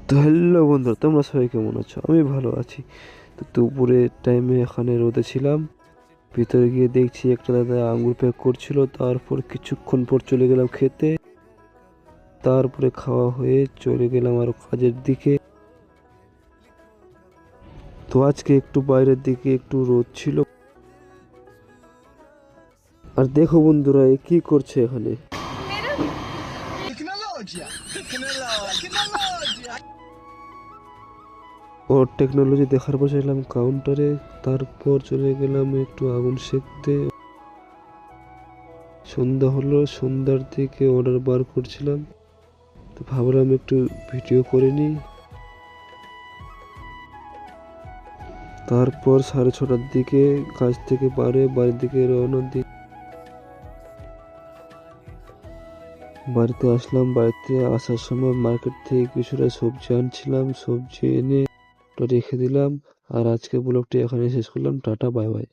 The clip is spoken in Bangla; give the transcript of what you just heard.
তো হ্যালো বন্ধুরা, তোমরা সবাই কেমন আছো? আমি ভালো আছি। তো দুপুরের টাইমে এখানে রোদে ছিলাম। ভিতরে গিয়ে দেখছি একটা দাদা আঙ্গুর প্যাক করছিল। তারপর কিছুক্ষণ পর চলে গেলাম খেতে। তারপরে খাওয়া হয়ে চলে গেলাম আরো কাজের দিকে। তো আজকে একটু বাইরের দিকে একটু রোদ ছিল। আর দেখো বন্ধুরা, এ কি করছে এখানে? ওর টেকনোলজি দেখার পর এলাম কাউন্টারে। তারপর চলে গেলাম একটু আগুন সেকতে। সন্ধ্যা হলো, সন্ধ্যার দিকে অর্ডার বার করছিলাম। তো ভাবলাম একটু ভিডিও করে নিই। তারপর 6:30টার দিকে কাজ থেকে বাড়ির দিকে রওনা দিই। বাড়িতে আসলাম। বাড়িতে আসার সময় মার্কেট থেকে কিছুটা সবজি আনছিলাম। সবজি এনে ওটা রেখে দিলাম। আর আজকে ব্লগটি এখানে শেষ করলাম। Tata, bye bye.